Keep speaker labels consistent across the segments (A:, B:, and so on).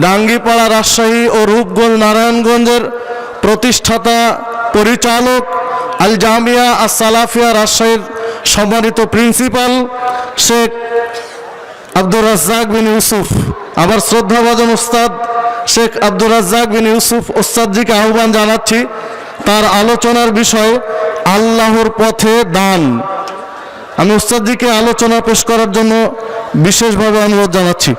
A: ডাঙ্গিপাড়া রাজশাহী ও রূপগঞ্জ নারায়ণগঞ্জের প্রতিষ্ঠাতা পরিচালক আল জামিয়া আস সালাফিয়া রাজশাহীর সম্মানিত প্রিন্সিপাল শেখ আব্দুর রাজ্জাক বিন ইউসুফ, আমার শ্রদ্ধাভাজন উস্তাদ শেখ আব্দুর রাজ্জাক বিন ইউসুফ ওস্তাদজিকে আহ্বান জানাচ্ছি তার আলোচনার বিষয় আল্লাহর পথে দান। আমি উস্তাদজিকে আলোচনা পেশ করার জন্য বিশেষভাবে অনুরোধ জানাচ্ছি।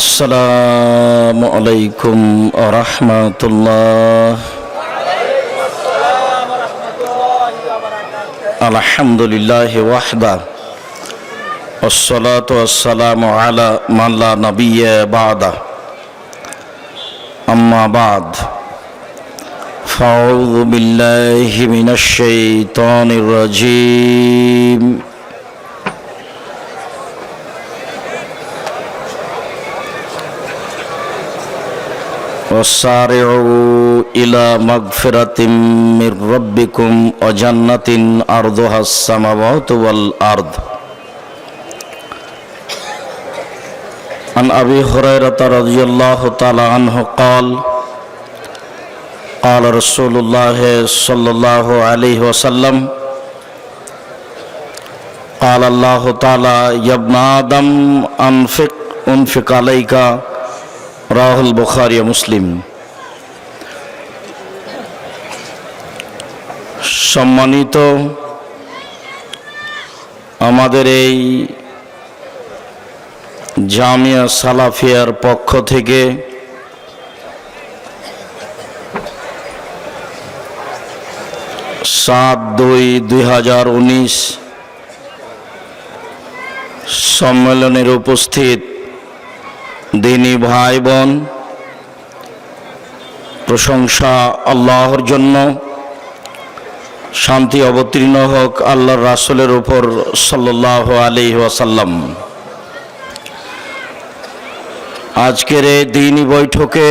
B: আসসালামু আলাইকুম ওয়া রাহমাতুল্লাহ। আলহামদুলিল্লাহি ওয়াহদা ওয়াসসালাতু ওয়াসসালামু আলা মান লা নাবিয়্যা বা'দা। আম্মা বা'দ, ফাউযু বিল্লাহি মিনাশ শাইতানির রাজীম। وسارعوا إلى مغفرة من ربكم وجنة أرضها السماوات والأرض. عن أبي هريرة رضي الله تعالى عنه قال قال رسول الله صلى الله عليه وسلم قال الله تعالى يا ابن آدم أنفق عليك রাহুল বুখারী মুসলিম। সম্মানিত আমাদের এই জামিয়া সালাফিয়ার পক্ষ থেকে সাত ২/২/২০১৯ সম্মেলনের উপস্থিত দিনী ভাই বোন, প্রশংসা আল্লাহর জন্য, শান্তি অবতীর্ণ হোক আল্লাহর রাসূলের উপর সাল্লাল্লাহু আলাইহি ওয়াসাল্লাম। আজকের এই দিনী বৈঠকে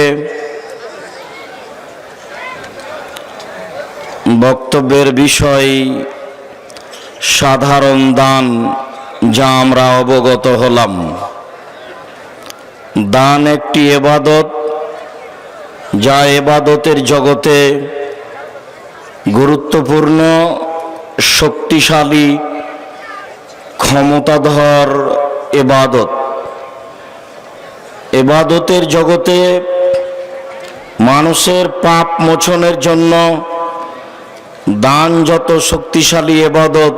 B: বক্তব্যের বিষয় সাধারণ দান, যা আমরা অবগত হলাম। দান একটি ইবাদত, যা ইবাদতের জগতে গুরুত্বপূর্ণ, শক্তিশালী, ক্ষমতাধর ইবাদত। ইবাদতের জগতে মানুষের পাপ মোচনের জন্য দান যত শক্তিশালী ইবাদত,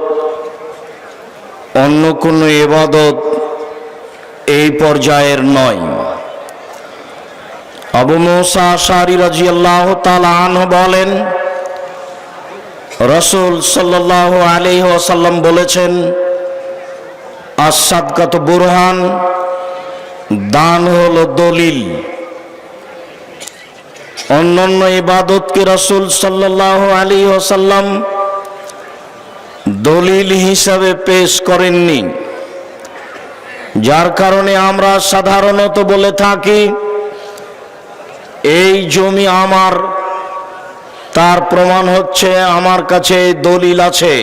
B: অন্য কোনো ইবাদত এই পর্যায়ের নয়। আবু মুসা আশআরী রাদিয়াল্লাহু তাআলা আনহু বলেন, রাসূল সাল্লাল্লাহু আলাইহি ওয়াসাল্লাম বলেছেন, আস-সাদকাতু বুরহান, দান হলো দলিল। অন্যান্য ইবাদতকে রাসূল সাল্লাল্লাহু আলাইহি ওয়াসাল্লাম দলিল হিসাবে পেশ করেননি, যার কারণে আমরা সাধারণত বলে থাকি এই জমি আমার, তার প্রমাণ হচ্ছে আমার কাছে দলিল আছে।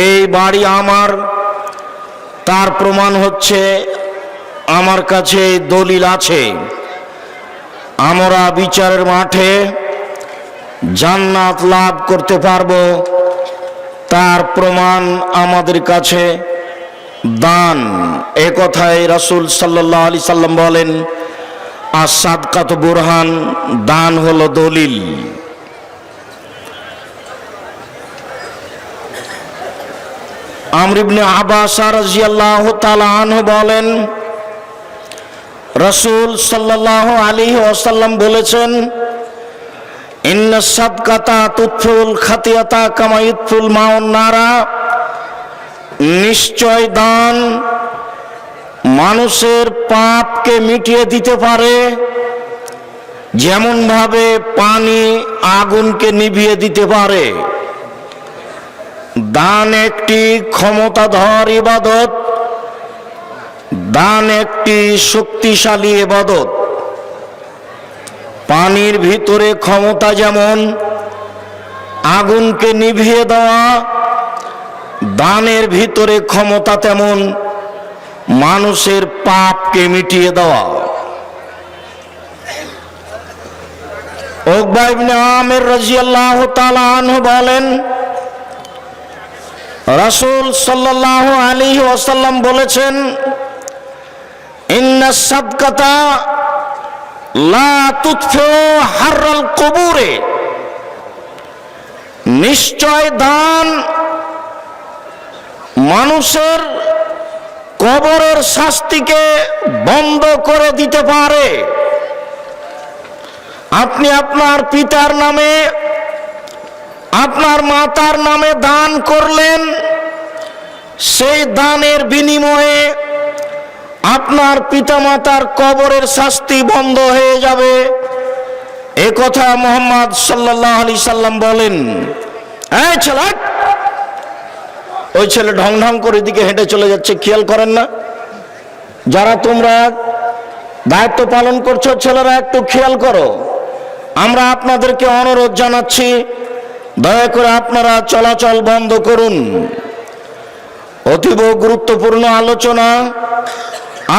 B: এই বাড়ি আমার, তার প্রমাণ হচ্ছে আমার কাছে দলিল আছে। আমরা বিচারের মাঠে জান্নাত লাভ করতে পারবো, তার প্রমাণ আমাদের কাছে দান। এ কথায় রাসূল সাল্লাল্লাহু আলাইহি সাল্লাম বলেন, আস-সাদকাতু বুরহান, দান হলো দলিল। আমর ইবনে আব্বাস রাদিয়াল্লাহু তাআলা আনহু বলেন, রাসূল সাল্লাল্লাহু আলাইহি ওয়াসাল্লাম বলেছেন, ইন্নাস সাদকাতা তুতফিউল খাতিয়াতা কামা ইতফুল মাউন নারা, নিশ্চয় দান মানুষের পাপকে মিটিয়ে দিতে পারে যেমন ভাবে পানি আগুনকে নিভিয়ে দিতে পারে, দান একটি ক্ষমতাধর ইবাদত, দান একটি শক্তিশালী ইবাদত। পানির ভিতরে ক্ষমতা যেমন আগুনকে নিভিয়ে দেওয়া, দানের ভিতরে ক্ষমতা তেমন মানুষের পাপকে মিটিয়ে দেওয়া। উকবা ইবনে আমির রাদিয়াল্লাহু তাআলা আনহু বলেন, রাসূল সাল্লাল্লাহু আলাইহি ওয়াসাল্লাম বলেছেন, ইন্নাস সাদকাতা লা তুতফিউ হাররাল কুবুরে, নিশ্চয় দান মানুষের কবরের শাস্তিকে বন্ধ করে দিতে পারে। আপনি আপনার পিতার নামে, আপনার মাতার নামে দান করলেন, সেই দানের বিনিময়ে আপনার পিতামাতার কবরের শাস্তি বন্ধ হয়ে যাবে। এ কথা মুহাম্মদ সাল্লাল্লাহু আলাইহি সাল্লাম বলেন। এই ছেলে, ওই ছেলে ঢং ঢং করে দিকে হেঁটে চলে যাচ্ছে, খেয়াল করেন না? যারা তোমরা দায়িত্ব পালন করছো ছেলেরা, একটু খেয়াল করো। আমরা আপনাদেরকে অনুরোধ জানাচ্ছি, দয়া করে আপনারা চলাচল বন্ধ করুন। অতীব গুরুত্বপূর্ণ আলোচনা,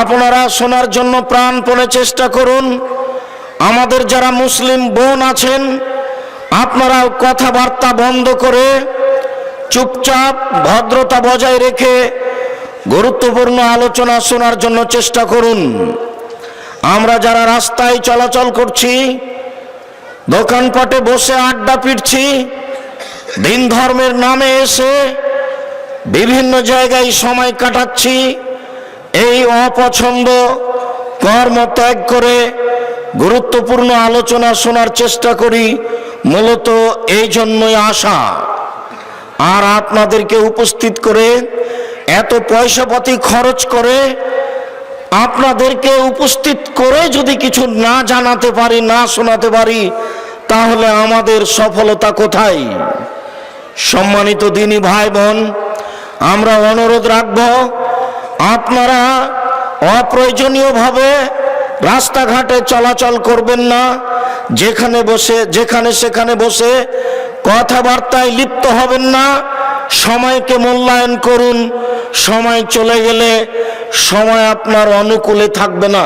B: আপনারা শোনার জন্য প্রাণপণে চেষ্টা করুন। আমাদের যারা মুসলিম বোন আছেন, আপনারা কথাবার্তা বন্ধ করে চুপচাপ ভদ্রতা বজায় রেখে গুরুত্বপূর্ণ আলোচনা শোনার জন্য চেষ্টা করুন। আমরা যারা রাস্তায় চলাচল করছি, দোকানপাটে বসে আড্ডা পিটছি, দিন ধর্মের নামে এসে বিভিন্ন জায়গায় সময় কাটাচ্ছি, এই অপছন্দ কর্ম ত্যাগ করে গুরুত্বপূর্ণ আলোচনা শোনার চেষ্টা করি, মূলত এই জন্যই আসা। আর আপনাদেরকে উপস্থিত করে এত পয়সাপাতি খরচ করে আপনাদেরকে উপস্থিত করে যদি কিছু না জানাতে পারি, না শোনাতে পারি, তাহলে আমাদের সফলতা কোথায়? সম্মানিত দিনী ভাই বোন, আমরা অনুরোধ রাখব, আপনারা অপ্রয়োজনীয়ভাবে রাস্তাঘাটে চলাচল করবেন না। যেখানে সেখানে বসে কথাবার্তায় লিপ্ত হবেন না। সময়কে মূল্যায়ন করুন। সময় চলে গেলে সময় আপনার অনুকূলে থাকবে না।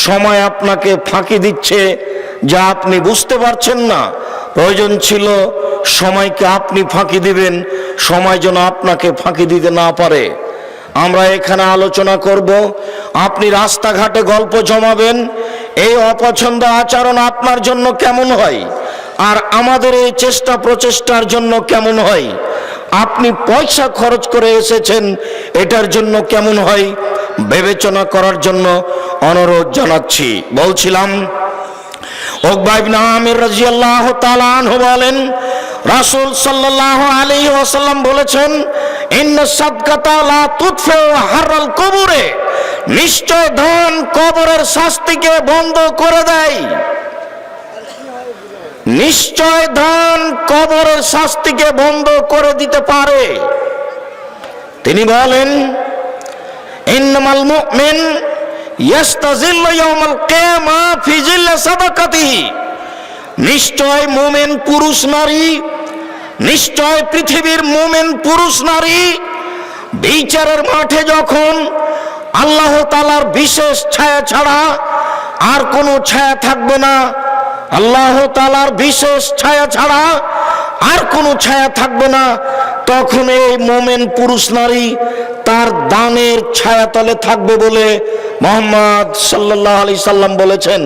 B: সময় আপনাকে ফাঁকি দিচ্ছে, যা আপনি বুঝতে পারছেন না। প্রয়োজন ছিল সময়কে আপনি ফাঁকি দিবেন, সময় যেন আপনাকে ফাঁকি দিতে না পারে। আমরা এখানে আলোচনা করব, আপনি রাস্তাঘাটে গল্প জমাবেন। এই অপছন্দ আচরণ আপনার জন্য কেমন হয়, আর আমাদের এই চেষ্টা প্রচেষ্টার জন্য কেমন হয়? আপনি পয়সা খরচ করে এসেছেন, এটার জন্য কেমন হয় বিবেচনা করার জন্য অনুরোধ জানাচ্ছি। বলছিলাম, উকবা ইবনে আমির রাদিয়াল্লাহু তাআলা আনহু বলেন, রাসূল সাল্লাল্লাহু আলাইহি ওয়াসাল্লাম বলেছেন, ইন্নাস সাদকাতা লা তুতফিউ হাররাল কুবুরে, নিশ্চয় দান কবরের শাস্তিকে বন্ধ করে দেয়। নিশ্চয় দান কবরের শাস্তিকে বন্ধ করে দিতে পারে। তিনি বলেন, ইন্নামাল মুমিন ইয়াস্তাজিল্লু ইয়াওমাল কিয়ামা ফি জিল্লি সাদাকাতিহি, নিশ্চয় মুমিন পুরুষ নারী, নিশ্চয় পৃথিবীর মুমিন পুরুষ নারী বিচারের মাঠে যখন আল্লাহ তাআলার বিশেষ ছায়া ছাড়া আর কোনো ছায়া থাকবে না, আল্লাহ তাআলার বিশেষ ছায়া ছাড়া আর কোনো ছায়া থাকবে না, তখন এই মুমিন পুরুষ নারী তার দানের ছায়াতলে থাকবে বলে মুহাম্মদ সাল্লাল্লাহু আলাইহি সাল্লাম বলেছেন।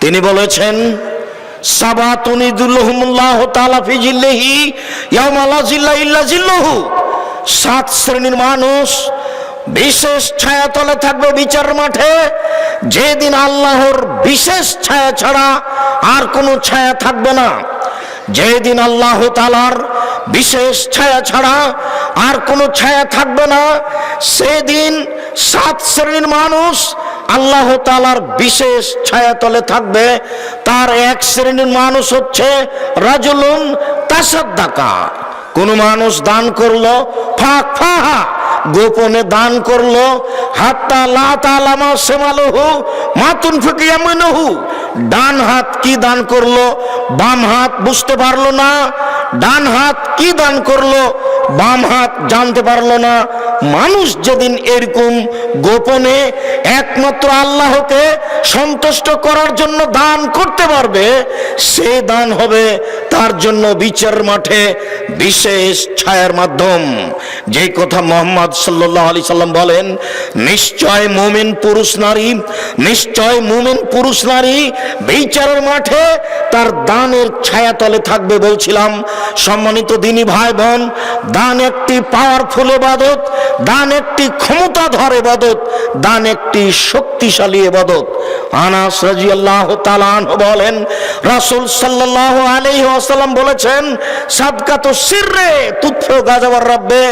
B: তিনি বলেছেন, সাবাতুন ইযিল্লুহুমুল্লাহু তাআলা ফি জিল্লিহি ইয়াওমা লা জিল্লা ইল্লা জিল্লুহু, 7 শ্রেণীর মানুষ বিশেষ ছায়াতলে থাকবে বিচার মাঠে, যেদিন আল্লাহর বিশেষ ছায়া ছাড়া আর কোনো ছায়া থাকবে না। যেদিন আল্লাহ তাআলার বিশেষ ছায়া ছাড়া আর কোনো ছায়া থাকবে না, সেদিন 7 শ্রেণীর মানুষ আল্লাহ তাআলার বিশেষ ছায়াতলে থাকবে। তার এক শ্রেণীর মানুষ হচ্ছে রাজুলুন তাসাদ্দাকা, কোন মানুষ দান করলো, ফাখফাহা, গোপনে দান করলো, হাত্তা লা তাআলামা শিমালুহু মা তুনফিকু ইয়ামিনুহু, ডান হাত কি দান করলো বাম হাত বুঝতে পারলো না, ডান হাত কি দান করলো বাম হাত জানতে পারলো না। মানুষ যেদিন এরকম গোপনে একমাত্র আল্লাহকে সন্তুষ্ট করার জন্য দান করতে পারবে, সে দান হবে তার জন্য বিচার মাঠে বিশেষ ছায়ার মাধ্যম। যে কথা মুহাম্মদ সাল্লাল্লাহু আলাইহি সাল্লাম বলেন, নিশ্চয় মুমিন পুরুষ নারী, নিশ্চয় মুমিন পুরুষ নারী বিচারের মাঠে তার দানের ছায়াতলে থাকবে। বলছিলাম সম্মানিত দিনী ভাই বোন, দান একটি পাওয়ারফুল ইবাদত, দান একটি ক্ষমতাধর ইবাদত, দান একটি শক্তিশালী ইবাদত। আনাস রাদিয়াল্লাহু তাআলা আনহু বলেন, রাসূল সাল্লাল্লাহু আলাইহি ওয়াসাল্লাম বলেছেন, সাদকাতু সিররে তুতফিউ গাযাবার রাব্বে,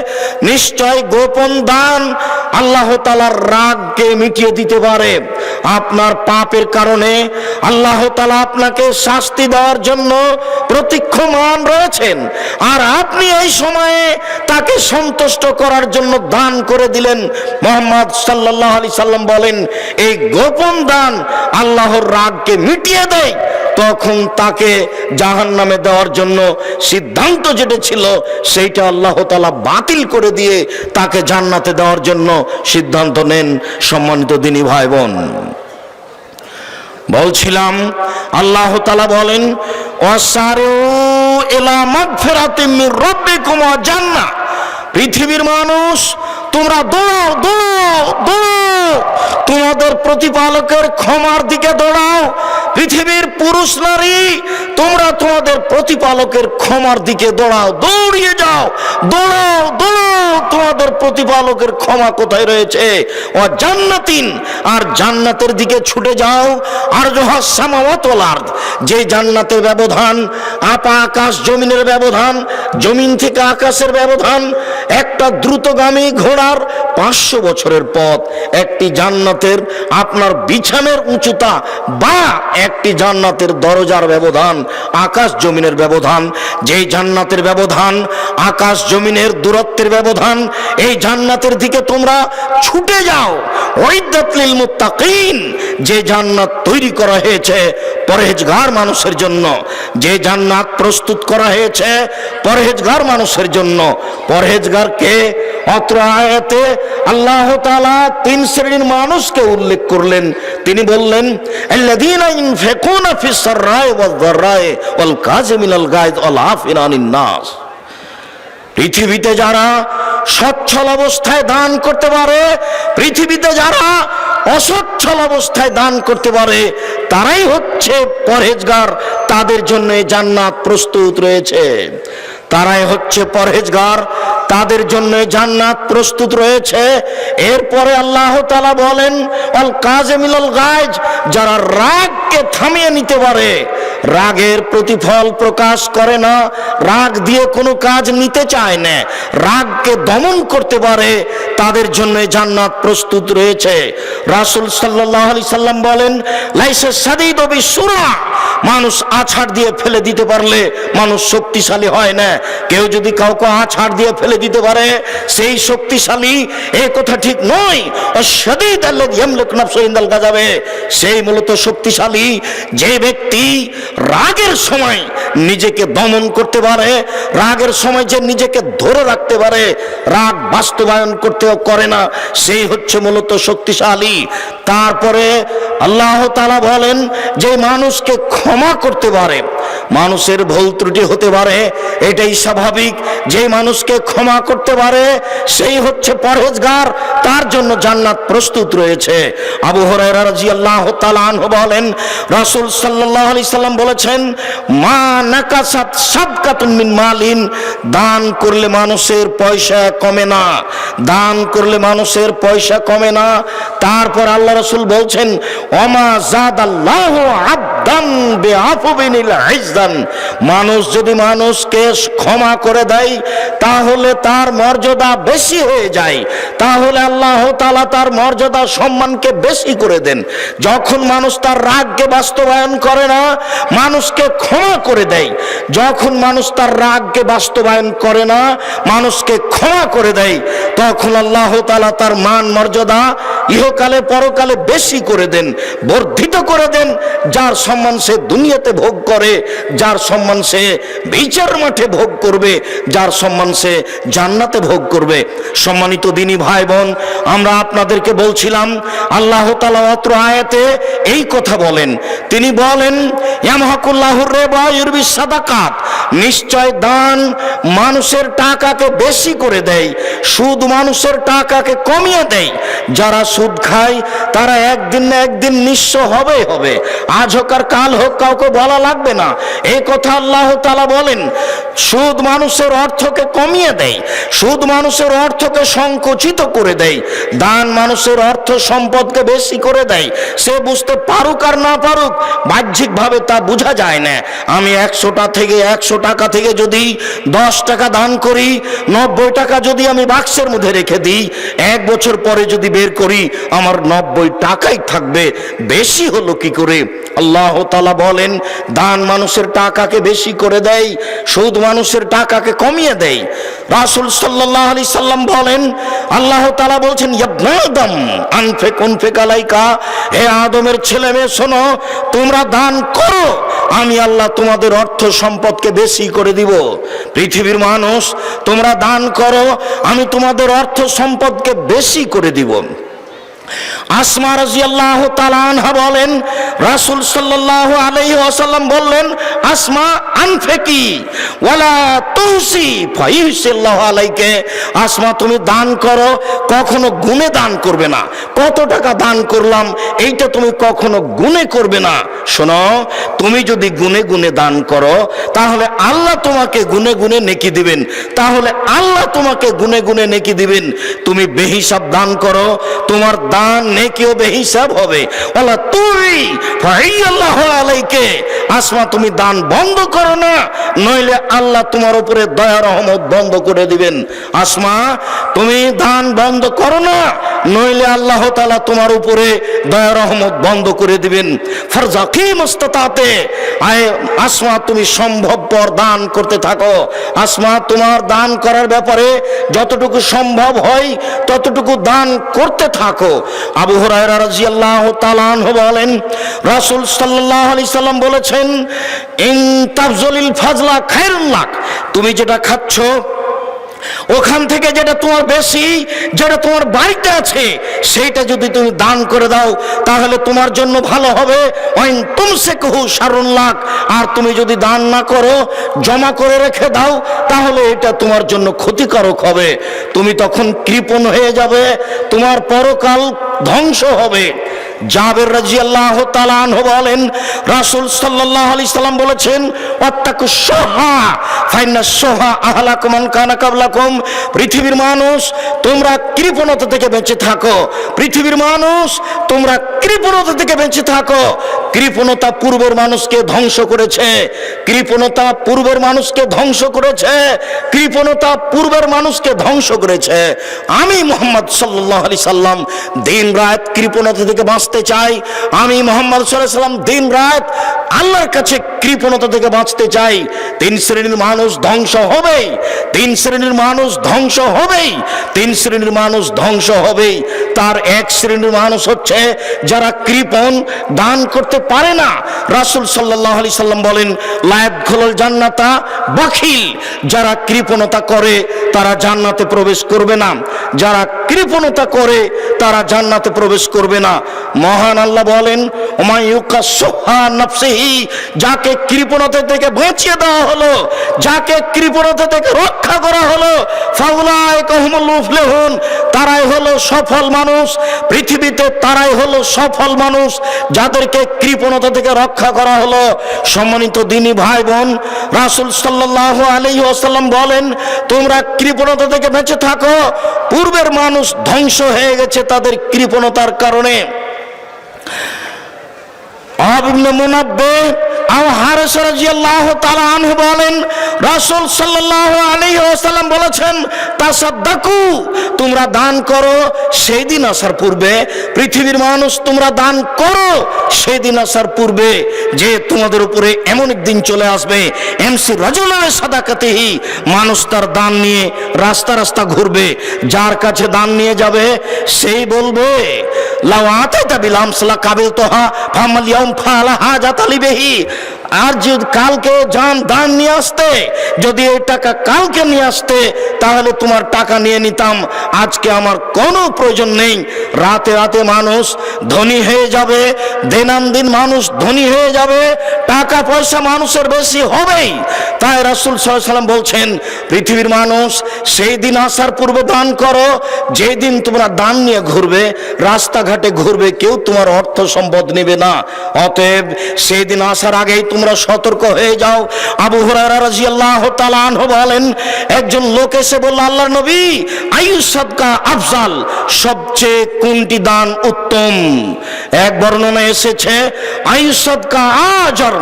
B: নিশ্চয় গোপন দান আল্লাহ তাআলার রাগকে মিটিয়ে দিতে পারে। আপনার পাপের কারণে আল্লাহ তাআলা আপনাকে শাস্তি দেওয়ার জন্য প্রতীক্ষমান রয়েছেন, আর আপনি এই সময়ে তাকে সন্তুষ্ট করার জন্য দান করে দিলেন। মুহাম্মদ সাল্লাল্লাহু আলাইহি সাল্লাম বলেন, এই গোপন দান আল্লাহর রাগকে মিটিয়ে দেয়। তখন তাকে জাহান্নামে দেওয়ার জন্য সিদ্ধান্ত যেটা ছিল সেইটা আল্লাহ তাআলা বাতিল করে দিয়ে তাকে জান্নাতে দেওয়ার জন্য সিদ্ধান্ত নেন। সম্মানিত দিনী ভাই বোন, বলছিলাম আল্লাহ তাআলা বলেন, ওয়াসারিউ ইলা মাগফিরাতিম মির রাব্বিকুম ওয়া জান্নাহ, পৃথিবীর মানুষ তোমরা দৌড়াও দৌড়াও দৌড়াও, তোমাদের প্রতিপালকের ক্ষমার দিকে দৌড়াও। পৃথিবীর পুরুষ নারী তোমরা তোমাদের প্রতিপালকের ক্ষমার দিকে দৌড়াও, দৌড়িয়ে যাও, দৌড়াও দৌড়াও, তোমাদের প্রতিপালকের ক্ষমা কোথায় রয়েছে। ও জান্নাতিন, আর জান্নাতের দিকে ছুটে যাও। আর জোহাস সামাওয়াত ওয়াল আরদ, যে জান্নাতের ব্যবধান আপা আকাশ জমিনের ব্যবধান, জমিন থেকে আকাশের ব্যবধান, একটা দ্রুতগামী ঘোড়ার 500 বছরের পথ। একটি জান্নাতের আপনার বিছানার উচ্চতা বা একটি জান্নাতের দরজার ব্যবধান আকাশ জমিনের ব্যবধান। যেই জান্নাতের ব্যবধান আকাশ জমিনের দূরত্বের ব্যবধান, এই জান্নাতের দিকে তোমরা ছুটে যাও। উইদ্দাত লিল মুত্তাকিন, যে জান্নাত তৈরি করা হয়েছে পরহেজগার মানুষের জন্য, যে জান্নাত প্রস্তুত করা হয়েছে পরহেজগার মানুষের জন্য। পরহেজগার কে? অত্র আয়াতে আল্লাহ তাআলা 3 শ্রেণীর মানুষকে উল্লেখ করলেন। তিনি বললেন, আল্লাযীনা ইনফিকুনা ফিস সাররাই ওয়াজ যাররাই ওয়াল কাযিমিনাল গায়জ ওয়াল আফিনা আনিন নাস, পৃথিবীতে যারা সচ্ছল অবস্থায় দান করতে পারে, পৃথিবীতে যারা অসচ্ছল অবস্থায় দান করতে পারে, তারাই হচ্ছে পরহেজগার। তাদের জন্য জান্নাত প্রস্তুত রয়েছে। তারাই হচ্ছে পরহেজগার, তাদের জন্য জান্নাত প্রস্তুত রয়েছে। এরপরে আল্লাহ তাআলা বলেন, আল কাযিমিনাল গায়জ, যারা রাগকে থামিয়ে নিতে পারে, রাগের প্রতিফল প্রকাশ করে না, রাগ দিয়ে কোনো কাজ নিতে চায় না, রাগকে দমন করতে পারে, তাদের জন্য জান্নাত প্রস্তুত রয়েছে। রাসূল সাল্লাল্লাহু আলাইহি সাল্লাম বলেন, লাইসা সাদীদু বিসুরা, মানুষ আছাড় দিয়ে ফেলে দিতে পারলে মানুষ শক্তিশালী হয় না। কেউ যদি কাউকে আছাড় দিয়ে ফেলে দিতে পারে সেই শক্তিশালী, এই কথা ঠিক নয়। আশ-শাদীদ আল্লাযী ইয়ামলিকু নাফসাহু ইনদাল গাযাবে, সেই মূলত শক্তিশালী যে ব্যক্তি রাগের সময় নিজেকে দমন করতে পারে, রাগের সময় যে নিজেকে ধরে রাখতে পারে, রাগ বাস্তবায়ন করতেও করে না, সেই হচ্ছে মূলত শক্তিশালী। তারপরে আল্লাহ তাআলা বলেন, যে মানুষকে ক্ষমা করতে পারে, মানুষের ভুল ত্রুটি হতে পারে, এটাই স্বাভাবিক। যে মানুষকে ক্ষমা করতে পারে সেই হচ্ছে পরহেজগার, তার জন্য জান্নাত প্রস্তুত রয়েছে। আবু হুরায়রা রাদিয়াল্লাহু তাআলা আনহু বলেন, রাসূল সাল্লাল্লাহু আলাইহি সাল্লাম বলেছেন, মা নাকাসাত সাদকাতুন মিন মালিন, দান করলে মানুষের পয়সা কমে না, দান করলে মানুষের পয়সা কমে না। তারপর আল্লাহ রাসূল বলছেন, ওমা জাদাল্লাহু আবদান বিআফবিনিল ইজ্জান, মানুষ যদি মানুষকে ক্ষমা করে দেয় তাহলে তার মর্যাদা বেশি হয়ে যায়, তাহলে আল্লাহ তাআলা তার মর্যাদা সম্মানকে বেশি করে দেন। যখন মানুষ তার রাগকে বাস্তবায়ন করে না, মানুষকে ক্ষমা করে দেয়, যখন মানুষ তার রাগকে বাস্তবায়ন করে না, মানুষকে ক্ষমা করে দেয়, তখন আল্লাহ তাআলা তার মান মর্যাদা ইহকালে পরকালে বেশি করে দেন, বর্ধিত করে দেন। যার সম্মান সে দুনিয়াতে ভোগ করে, যার সম্মান সে বিচার মাঠে ভোগ করবে, যার সম্মান সে জান্নাতে ভোগ করবে। সম্মানিত দিনী ভাই বোন, আমরা আপনাদেরকে বলছিলাম আল্লাহ তাআলা অত্র আয়াতে এই কথা বলেন, তিনি বলেন ইয়ামহাকুল্লাহুর রিবা ইউরবিস সাদাকাত, নিশ্চয় দান মানুষের টাকাকে বেশি করে দেয়, সুদ মানুষের টাকাকে কমিয়ে দেয়। যারা সুদ খায় তারা একদিন না একদিন নিঃস্ব হবে হবে, আজ হোক আর কাল হোক, কাউকে বলা লাগবে না। এই কথা আল্লাহ তাআলা বলেন। সুদ মানুষের অর্থকে কমিয়ে দেয়, সুদ মানুষের অর্থকে সংকুচিত করে দেয়, দান মানুষের অর্থ সম্পদকে বেশি করে দেয়। সে বুঝতে পারুক আর না পারুক, বাহ্যিকভাবে তা বোঝা যায় না। আমি 100 টাকা থেকে যদি 10 টাকা দান করি, 90 টাকা যদি আমি বাক্সের মধ্যে রেখে দিই, 1 বছর পরে যদি বের করি আমার 90 টাকাই থাকবে, বেশি হলো কি করে? আল্লাহ তাআলা বলেন দান মানুষের টাকাকে বেশি করে দেয়, সুদ মানুষের টাকাকে কমিয়ে দেয়। রাসূল সাল্লাল্লাহু আলাইহি সাল্লাম বলেন, আল্লাহ তাআলা বলছেন ইবনে আদম আনফিক উনফিক আলাইকা, হে আদমের ছেলে মেয়ে শোনো, তোমরা দান করো, আমি আল্লাহ তোমাদের অর্থ সম্পদকে বেশি করে দিব। পৃথিবীর মানুষ, তোমরা দান করো, আমি তোমাদের অর্থ সম্পদকে বেশি করে দিব। আসমা রাদিয়াল্লাহু তাআলা আনহা বলেন, রাসূল সাল্লাল্লাহু আলাইহি ওয়াসাল্লাম বললেন, আসমা আনফিকি ওয়ালা তুসি ফাইহিসাল্লাহু আলাইকে, আসমা তুমি দান করো, কখনো গুণে দান করবে না। কত টাকা দান করলাম এইটা তুমি কখনো গুণে করবে না। শোনো, তুমি যদি গুণে গুণে দান করো তাহলে আল্লাহ তোমাকে গুণে গুণে নেকি দিবেন, তাহলে আল্লাহ তোমাকে গুণে গুণে নেকি দিবেন। তুমি বেহিসাব দান করো, তোমার দান নেকিও বেহিসাব হবে। ওয়ালা তুই ফাইয়াল্লাহু আলাইকে, আসমা তুমি দান বন্ধ করো না, নইলে আল্লাহ তোমার উপরে দয়া রহমত বন্ধ করে দিবেন। আসমা তুমি দান বন্ধ করো না, নইলে আল্লাহ তাআলা তোমার উপরে দয়া রহমত বন্ধ করে দিবেন। ফারজাকি মুস্তাতাতে, আয় আসমা তুমি সম্ভবপর দান করতে থাকো। আসমা তোমার দান করার ব্যাপারে যতটুকু সম্ভব হয় ততটুকু দান করতে থাকো। আবু হুরায়রা রাদিয়াল্লাহু তাআলা আনহু বলেন, রাসূল সাল্লাল্লাহু আলাইহি সাল্লাম বলেছেন, ইন তাবযুলিল ফাজলা খায়রুল লাক, তুমি যেটা খাচ্ছ ওখান থেকে যেটা তোমার বেশি, যেটা তোমার বাড়িতে আছে সেইটা যদি তুমি দান করে দাও তাহলে তোমার জন্য ভালো হবে। ওয়াইন তুমসিকুহু শাররুল লাক, আর তুমি যদি দান না করো, জমা করে রেখে দাও, তাহলে এটা তোমার জন্য ক্ষতিকারক হবে। তুমি তখন কৃপণ হয়ে যাবে, তোমার পরকাল ধ্বংস হবে। জাবের রাদিয়াল্লাহু তাআলা আনহু বলেন, রাসূল সাল্লাল্লাহু আলাইহি সাল্লাম বলেছেন, ওয়াত্তাকুশ শুহা ফাইনাশ শুহা আহলাকুম মান কানা কাবলাকুম, পৃথিবীর মানুষ তোমরা কৃপণতা থেকে বেঁচে থাকো, পৃথিবীর মানুষ তোমরা কৃপণতা থেকে বেঁচে থাকো। কৃপণতা পূর্বের মানুষকে ধ্বংস করেছে, কৃপণতা পূর্বের মানুষকে ধ্বংস করেছে, কৃপণতা পূর্বের মানুষকে ধ্বংস করেছে। আমি মুহাম্মদ সাল্লাল্লাহু আলাইহি সাল্লাম দিন রাত কৃপণতা থেকে বাঁচতে চাই। আমি মুহাম্মদ সাল্লাল্লাহু আলাইহি সাল্লাম দিন রাত আল্লাহর কাছে কৃপণতা থেকে বাঁচতে চাই। 3 শ্রেণীর মানুষ ধ্বংস হবেই, 3 শ্রেণীর মানুষ ধ্বংস হবেই, 3 শ্রেণীর মানুষ ধ্বংস হবেই। তার 1 শ্রেণীর মানুষ হচ্ছে যারা কৃপণ, দান করতে পারে না। রাসূল সাল্লাল্লাহু আলাইহি সাল্লাম বলেন, লা ইয়াদখুলুল জান্নাতা বাখিল, যারা কৃপণতা করে তারা জান্নাতে প্রবেশ করবে না, যারা কৃপণতা করে তারা জান্নাতে প্রবেশ করবে না। মহান আল্লাহ বলেন, ওমা ইউকাসুহা নাফসিহি, যাকে কৃপণতা থেকে বাঁচিয়ে দেওয়া হলো, যাকে কৃপণতা থেকে রক্ষা করা হলো, ফাউলাইকা হুমুল মুফলিহুন, তারাই হলো সফল মানুষ। পৃথিবীতে তারাই হলো সফল মানুষ যাদেরকে কৃপণতা থেকে রক্ষা করা হলো। সম্মানিত দিনী ভাই বোন, রাসূল সাল্লাল্লাহু আলাইহি ওয়াসাল্লাম বলেন, তোমরা কৃপণতা থেকে বেঁচে থাকো। পূর্বের মানুষ ধ্বংস হয়ে গেছে তাদের কৃপণতার কারণে। ইবনে মুনাব্বিহ আবু হারিস রাদিয়াল্লাহু তাআলা আনহু বলেন, রাসূল সাল্লাল্লাহু আলাইহি ওয়াসাল্লাম বলেছেন, তাসাদ্দাকু, তোমরা দান করো সেই দিন আসার পূর্বে। পৃথিবীর মানুষ, তোমরা দান করো সেই দিন আসার পূর্বে, যে তোমাদের উপরে এমন একদিন চলে আসবে, এমসি রাজুলা সাদাকাতিহি, মানুষ তার দান নিয়ে রাস্তা রাস্তা ঘুরবে, যার কাছে দান নিয়ে যাবে সেই বলবে, লাউ আতাইতা বিল আমসলা কাবিলতুহা ফামাল ইয়াউম ফালা হাজাত লিবিহি, আর যদি কালকে দান নিয়ে আসতে, যদি এই টাকা কালকে নিয়ে আসতে, তাহলে তোমার টাকা নিয়ে নিতাম, আজকে আমার কোনো প্রয়োজন নেই। রাতে রাতে মানুষ ধনী হয়ে যাবে, দিনান্দিন মানুষ ধনী হয়ে যাবে, টাকা পয়সা মানুষের বেশি হবেই। তাই রাসূল সাল্লাল্লাহু আলাইহি ওয়াসাল্লাম বলছেন, পৃথিবীর মানুষ সেই দিন আসার পূর্বে দান করো, যেই দিন তোমরা দান নিয়ে ঘুরবে, রাস্তাঘাটে ঘুরবে, কেউ তোমার অর্থ সম্পদ নেবে না। অতএব সেই দিন আসার আগেই তোমরা সতর্ক হয়ে যাও। আবু হুরায়রা রাদিয়াল্লাহু তাআলা আনহু বলেন, একজন লোক এসে বলল, আল্লাহর নবী, আইয়ু সাদকা আফজাল, সবচেয়ে কোনটি দান উত্তম? এক বর্ণনা এসেছে, আইয়ু সাদকা আজর,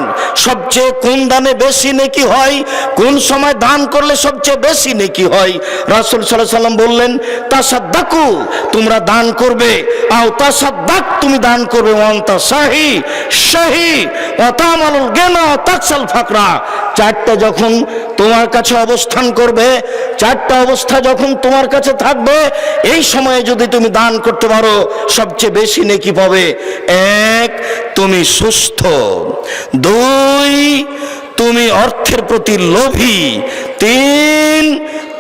B: সবচেয়ে কোন দানে বেশি নেকি হয়, কোন সময় দান করলে সবচেয়ে বেশি নেকি হয়? রাসূল সাল্লাল্লাহু আলাইহি ওয়াসাল্লাম বললেন, তাসাদ্দাকু, তোমরা দান করবে, আও তাসাদ্দাক, তুমি দান করবে, ওয়ান্তা শাহি শাহি ওয়া তামালুল গিনা তাকসাল ফাকরা, চারটা যখন তোমার কাছে অবস্থান করবে, চারটা অবস্থা যখন তোমার কাছে থাকবে, এই সময়ে যদি তুমি দান করতে পারো সবচেয়ে বেশি নেকি পাবে। এক, তুমি সুস্থ। দুই, তুমি অর্থের প্রতি লোভী। তিন,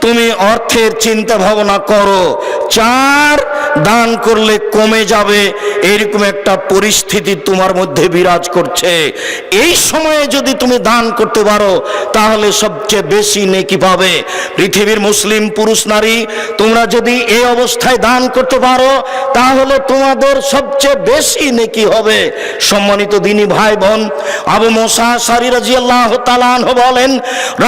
B: তুমি অর্থের চিন্তা ভাবনা করো। চার, দান করলে কমে যাবে, এরকম একটা পরিস্থিতি তোমার মধ্যে বিরাজ করছে। এই সময়ে যদি তুমি দান করতে পারো তাহলে সবচেয়ে বেশি নেকি পাবে। পৃথিবীর মুসলিম পুরুষ নারী, তোমরা যদি এই অবস্থায় দান করতে পারো তাহলে তোমাদের সবচেয়ে বেশি নেকি হবে। সম্মানিত দিনী ভাই বোন, আবু মুসা আশআরী রাদিয়াল্লাহু তাআলা আনহু বলেন,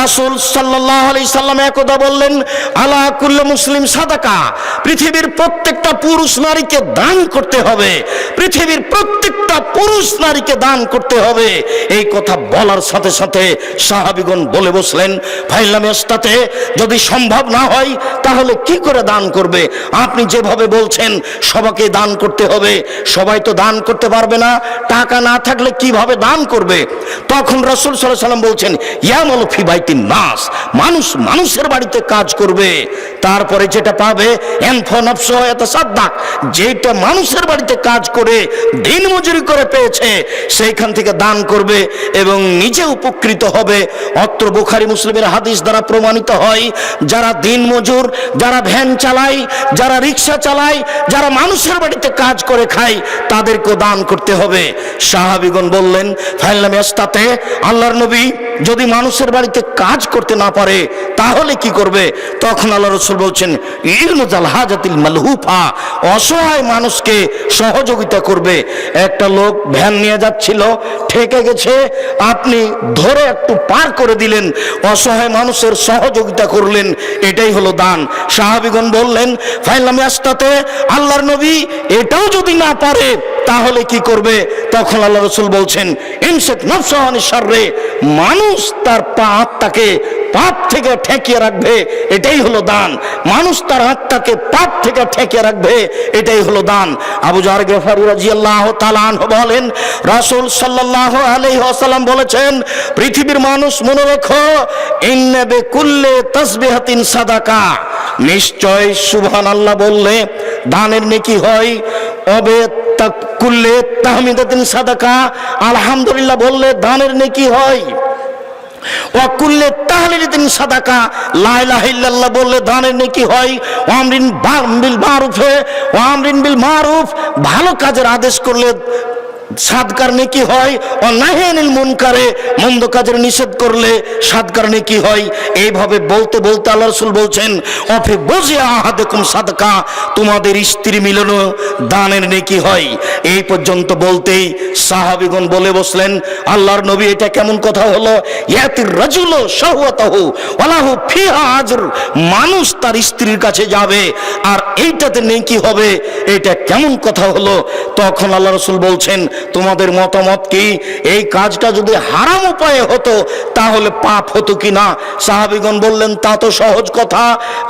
B: রাসূল সাল্লাল্লাহু আলাইহি সাল্লাম একদা বললেন, আলা কুল্লি মুসলিম সাদাকা, পৃথিবীর প্রত্যেকটা পুরুষ নারীকে দান করতে হবে, পৃথিবীর প্রত্যেকটা পুরুষ নারীকে দান করতে হবে। এই কথা বলার সাথে সাথে সাহাবীগণ বলে বসলেন, ফাইলাম ইস্তাতে, যদি সম্ভব না হয় তাহলে কি করে দান করবে? আপনি যেভাবে বলছেন সবাইকে দান করতে হবে, সবাই তো দান করতে পারবে না, টাকা না থাকলে কিভাবে দান করবে? তখন রাসূল সাল্লাল্লাহু আলাইহি ওয়াসাল্লাম বলছেন, ইয়ামালু ফি বাইতিন নাস, মানুষ মানুষের বাড়িতে কাজ করবে, তারপরে যেটা পাবে এনফা নফসু ইয়াতাসাদ্দাক, যেটা মানুষের বাড়িতে কাজ করে দিন মজুরি করে পেয়েছে সেইখান থেকে দান করবে এবং নিজে উপকৃত হবে। অত্র বুখারী মুসলিমের হাদিস দ্বারা প্রমাণিত হয়, যারা দিন মজুর, যারা ভ্যান চালায়, যারা রিক্সা চালায়, যারা মানুষের বাড়িতে কাজ করে খায়, তাদেরকে দান করতে হবে। সাহাবীগণ বললেন, ফাইলাম ইস্তাতে, আল্লাহর নবী, যদি মানুষের বাড়িতে কাজ করতে না পারে তাহলে কি করবে? তখন আল্লাহ রাসূল বলছেন, ইলমুজাল হাজাতিল মালহুফা, অসহায় মানুষকে সহযোগিতা করবে। একটা লোক ভ্যান নিয়ে যাচ্ছিল, ঠেকে গেছে, আপনি ধরে একটু পার করে দিলেন, অসহায় মানুষের সহযোগিতা করলেন, এটাই হলো দান। সাহাবীগণ বললেন, ফাইলাম ইস্তাতে, আল্লাহর নবী, এটাও যদি না পারে তাহলে কি করবে? তখন আল্লাহ রাসূল বলছেন, ইমসিক নাফসাহু আনিশ শাররি, মানুষ তার আত্মাকে পাপ থেকে ঠেকিয়ে রাখবে, এটাই হলো দান। মানুষ তার আত্মাকে পাপ থেকে ঠেকিয়ে রাখবে, এটাই হলো দান। আবু যার গফারি রাদিয়াল্লাহু তাআলা আনহু বলেন, রাসূল সাল্লাল্লাহু আলাইহি ওয়াসাল্লাম বলেছেন, পৃথিবীর মানুষ মনে রেখো, ইন্না বিকুল্লি তাসবিহাতিন সাদাকা, নিশ্চয় সুবহানাল্লাহ বললে দানের নেকি হয়, অবে কুল্লি তাহমিদাতিন সাদাকা, আলহামদুলিল্লাহ বললে দানের নেকি হয়, ওয়াকুল্লে তাহলিলিন সাদাকা, লা ইলাহা ইল্লাল্লাহ বললে দানের নেকি হয়, ওয়ামরিন বিল মারুফে, ওয়ামরিন বিল মারুফ, ভালো কাজের আদেশ করলে সাদকার নেকি হয়, ও নাহিয়ানিল মুনকারে, মন্দ কাজের নিষেধ করলে সাদকার নেকি হয়। এইভাবে বলতে বলতে আল্লাহ রাসূল বলছেন, অফি বুজিয়া আহাদুকুম সাদকা, তোমাদের স্ত্রী মিলনও দানের নেকি হয়। এই পর্যন্ত বলতেই সাহাবীগণ বলে বসলেন, আল্লাহর নবী, এটা কেমন কথা হলো? ইয়াতির রাজুলু শাহওয়াতাহু ওয়ালাহু ফিহা আজর, মানুষ তার স্ত্রীর কাছে যাবে আর এইটাতে নেকি হবে, এটা কেমন কথা হলো? তখন আল্লাহ রাসূল বলছেন, তোমাদের মতামত কি? এই কাজটা যদি হারাম উপায়ে হতো তাহলে পাপ হতো কি না? সাহাবীগণ বললেন, তা তো সহজ কথা,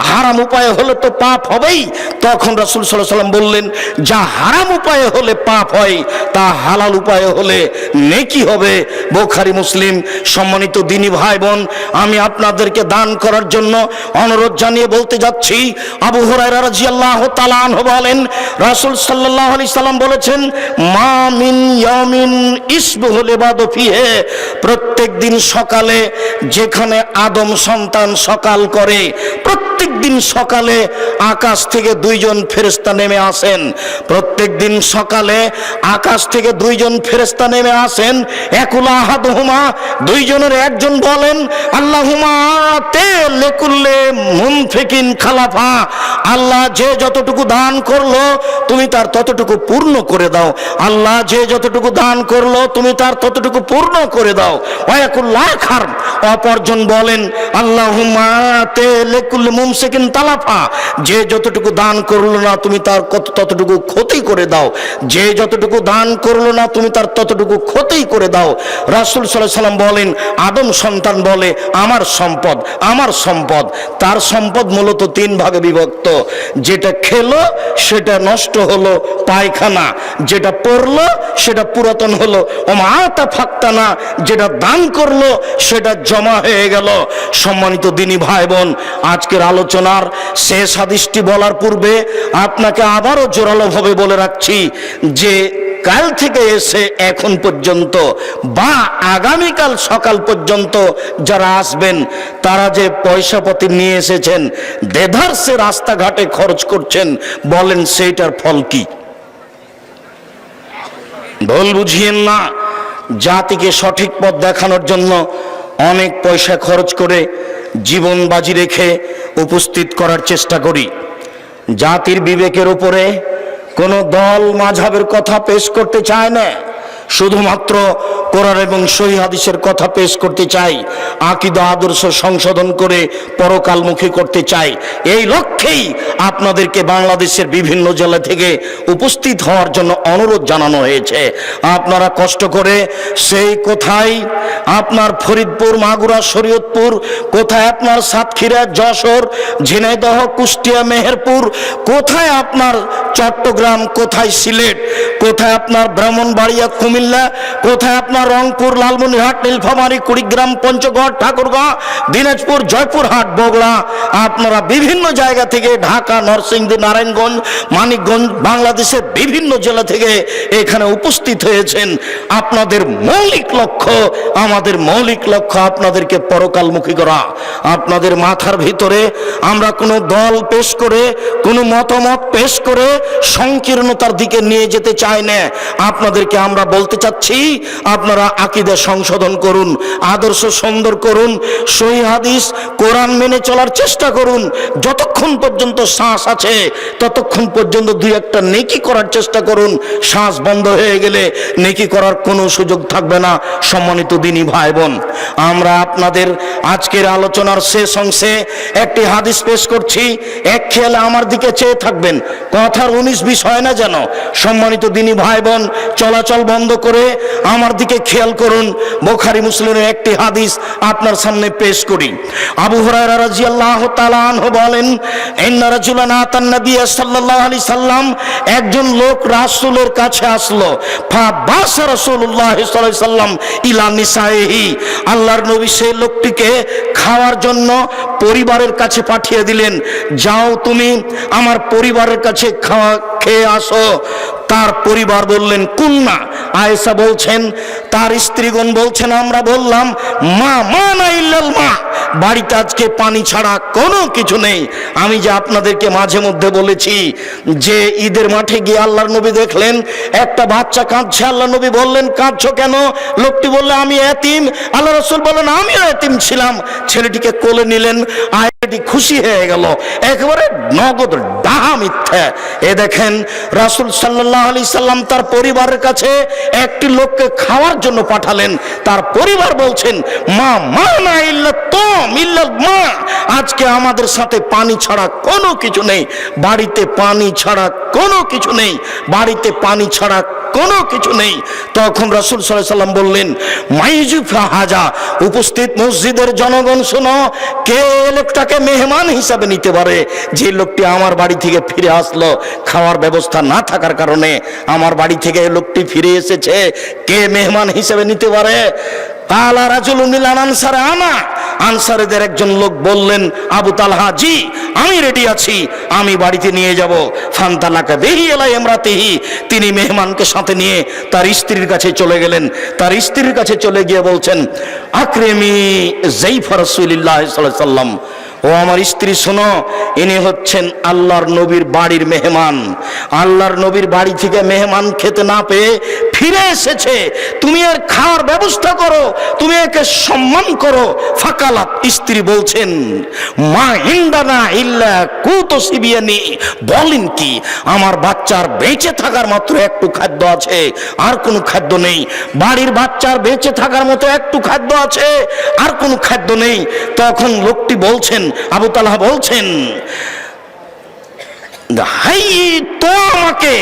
B: হারাম উপায়ে হলে তো পাপ হবেই। তখন রাসূল সাল্লাল্লাহু আলাইহি ওয়াসাল্লাম বললেন, যা হারাম উপায়ে হলে পাপ হয় তা হালাল উপায়ে হলে নেকি হবে। বুখারী মুসলিম। সম্মানিত দিনী ভাই বোন, আমি আপনাদেরকে দান করার জন্য অনুরোধ জানিয়ে বলতে যাচ্ছি, আবু হুরায়রা রাদিয়াল্লাহু তাআলা আনহু বলেন, রাসূল সাল্লাল্লাহু আলাইহি সাল্লাম বলেছেন, মা মিন ইয়ামিন ইসবুহুল ইবাদু ফিহে, প্রত্যেক দিন সকালে যেখানে আদম সন্তান সকাল করে, প্রত্যেক দিন সকালে আকাশ থেকে দুইজন ফেরেশতা নেমে আসেন। প্রত্যেক দিন সকালে আকাশ থেকে দুইজন ফেরেশতা নেমে আসেন। একুলা আহাদুহুমা, দুইজনের একজন বলেন, আল্লাহুম্মা আতে লিকুল্লি মুনফিকিন খালাফা, আল্লাহ যে যতটুকু দান করলো তুমি তার ততটুকু পূর্ণ করে দাও। আল্লাহ যে যতটুকু দান করলো তুমি তার ততটুকু পূর্ণ করে দাও। ওয়াকুল্লাহ খার, অপরজন বলেন, আল্লাহুম্মা আতে লিকুল্লি মুমসিকিন তালাফা, যে যতটুকু দান করলো না তুমি তার ততটুকু ক্ষতি করে দাও। যে যতটুকু দান করলো না তুমি তার ততটুকু ক্ষতি করে দাও। রাসূল সাল্লাল্লাহু আলাইহি সাল্লাম বলেন, আদম সন্তান বলে, আমার সম্পদ, আমার সম্পদ। তার সম্পদ মূলত তিন ভাগে বিভক্ত। যেটা খেলো সেটা নষ্ট হলো, পায়খানা। যেটা পড়লো সেটা পুরাতন হলো। ওমাতা ফাক্তানা, যেটা দান করলো সেটা জমা হয়ে গেল। সম্মানিত দিনী ভাই বোন, আজকের আলোচনার শেষ হাদিসটি বলার পূর্বে আপনাকে আবারও জোরালোভাবে বলে রাখছি যে কাল থেকে এসে এখন পর্যন্ত বা আগামীকাল সকাল পর্যন্ত যারা আসবেন তারা যে পয়সাপাতি নিয়ে এসেছেন, দেধারসে রাস্তাঘাটে খরচ করছেন, বলেন সেইটার ফল কি? ভুল বুঝিয়েন না। জাতিকে সঠিক পথ দেখানোর জন্য অনেক পয়সা খরচ করে জীবন বাজি রেখে উপস্থিত করার চেষ্টা করি। জাতির বিবেকের উপরে কোনো দল মাযহাবের কথা পেশ করতে চায় না, শুধুমাত্র কোরআন এবং সহিহ হাদিসের কথা পেশ করতে চাই, আকীদা আদর্শ সংশোধন করে পরকালমুখী করতে চাই। এই লক্ষ্যেই আপনাদেরকে বাংলাদেশের বিভিন্ন জেলা থেকে উপস্থিত হওয়ার জন্য অনুরোধ জানানো হয়েছে। আপনারা কষ্ট করে সেই কোথায় আপনার ফরিদপুর, মাগুরা, শরীয়তপুর, কোথায় আপনার সাতক্ষীরা, যশোর, ঝিনাইদহ, কুষ্টিয়া, মেহেরপুর, কোথায় আপনার চট্টগ্রাম, কোথায় সিলেট, কোথায় আপনার ব্রাহ্মণবাড়িয়া, কুমিল্লা, কোথায় আপনার রংপুর, লালমনিরহাট, নীলফামারী, কুড়িগ্রাম, পঞ্চগড়, ঠাকুরগাঁও, দিনাজপুর, জয়পুরহাট, বগুড়া, আপনারা বিভিন্ন জায়গা থেকে, ঢাকা, নরসিংদী, নারায়ণগঞ্জ, মানিকগঞ্জ, বাংলাদেশের বিভিন্ন জেলা থেকে এখানে উপস্থিত হয়েছেন। আপনাদের মৌলিক লক্ষ্য, আমাদের মৌলিক লক্ষ্য আপনাদেরকে পরকালমুখী করা। আপনাদের মাথার ভিতরে আমরা কোনো দল পেশ করে, কোনো মতামত পেশ করে সংকীর্ণতার দিকে নিয়ে যেতে চাই না। আপনাদেরকে আমরা বলতে চাচ্ছি, আপনারা আকীদা সংশোধন করুন, আদর্শ সুন্দর করুন, সহিহ হাদিস কোরআন মেনে চলার চেষ্টা করুন। যতক্ষণ পর্যন্ত শ্বাস আছে ততক্ষণ পর্যন্ত দুই একটা নেকি করার চেষ্টা করুন। শ্বাস বন্ধ হয়ে গেলে নেকি করার কোনো সুযোগ থাকবে না। সম্মানিত দিনী ভাই বোন, আমরা আপনাদের আজকের আলোচনার শেষ অংশে একটি হাদিস পেশ করছি। এক খেয়ালে আমার দিকে চেয়ে থাকবেন, কথার 19-20 হয় না যেন। সম্মানিত দিনী ভাই বোন, চলাচল বন্ধ করে আমার দিকে খেয়াল করুন। বুখারী মুসলিমের একটি হাদিস আপনার সামনে পেশ করি। আবু হুরায়রা রাদিয়াল্লাহু তাআলা আনহু বলেন, ইন্না রাজুলান আতান নবী সাল্লাল্লাহু আলাইহি সাল্লাম, একজন লোক রাসূলের কাছে আসলো। ফাবাসা রাসূলুল্লাহ সাল্লাল্লাহু আলাইহি সাল্লাম ইলা নিসাইহি, আল্লাহর নবী সেই লোকটিকে খাওয়ার জন্য পরিবারের কাছে পাঠিয়ে দিলেন। যাও তুমি আমার পরিবারের কাছে খেয়ে আসো। তার পরিবার বললেন, কুন্না, আয়েশা বলছেন, তার স্ত্রীগণ বলছেন, আমরা বললাম, মা না ইল্লাল মা, বাড়িতে আজকে পানি ছাড়া কোনো কিছু নেই। আমি যে আপনাদেরকে মাঝে মধ্যে বলেছি যে ঈদের মাঠে গিয়ে আল্লাহর নবী দেখলেন একটা বাচ্চা কাঁদছে। আল্লাহ নবী বললেন, কাঁদছো কেন? লোকটি বললে, আমি এতিম। আল্লাহ রাসূল বললেন, আমিও এতিম ছিলাম। ছেলেটিকে কোলে নিলেন, আয়াটি খুশি হয়ে গেল। একেবারে নগদ ডাহা মিথ্যা। এ দেখেন, রাসূল সাল্লাল্লাহু আলাইহি সাল্লাম তার পরিবারের কাছে একটি লোককে খাওয়ার জন্য পাঠালেন। তার পরিবার বলছেন, মা না ইল্লা তুম ইল্লাল মা, আজকে আমাদের সাথে পানি ছাড়া কোনো কিছু নেই, বাড়িতে পানি ছাড়া কোনো কিছু নেই, বাড়িতে পানি ছাড়া কোনো কিছু নেই। তখন রাসূল সাল্লাল্লাহু আলাইহি সাল্লাম বললেন, মাইজুফা হাজা, উপস্থিত মসজিদের জনগণ শোনো, কে লোকটাকে মেহমান হিসাবে নিতে পারে? যে লোকটি আমার বাড়ি থেকে ফিরে আসলো, খাওয়ার ব্যবস্থা না থাকার কারণে আমার বাড়ি থেকে লোকটি ফিরে এসেছে, কে মেহমান হিসেবে নিতে পারে? কালা রাজুলুন মিনাল আনসার, আনা। আনসারীদের একজন লোক বললেন, আবু তালহা, জি আমি রেডি আছি, আমি বাড়িতে নিয়ে যাব। ফান্তালাকা বিহি ইলা ইমরাতিহি, তিনি মেহমানকে সাথে নিয়ে তার স্ত্রীর কাছে চলে গেলেন। তার স্ত্রীর কাছে চলে গিয়ে বলছেন, আকরিমি যাইফা রাসূলিল্লাহ সাল্লাল্লাহু আলাইহি সাল্লাম, ও আমার স্ত্রী শোনো, ইনি হচ্ছেন আল্লাহর নবীর বাড়ির মেহমান। আল্লাহর নবীর বাড়ি থেকে মেহমান খেতে না পেয়ে ফিরে এসেছে, তুমি এর খাওয়ার ব্যবস্থা করো, তুমি একে সম্মান করো। ফাকালাত, স্ত্রী বলছেন, মা ইন্দানা ইল্লা কুতু সিবিয়ানি, বলেন কি, আমার বাচ্চার বেঁচে থাকার মাত্র একটু খাদ্য আছে, আর কোনো খাদ্য নেই। বাড়ির বাচ্চার বেঁচে থাকার মতো একটু খাদ্য আছে, আর কোনো খাদ্য নেই। তখন লোকটি বলছেন, আবু তালহা বলছেন, হাই তো আমাকে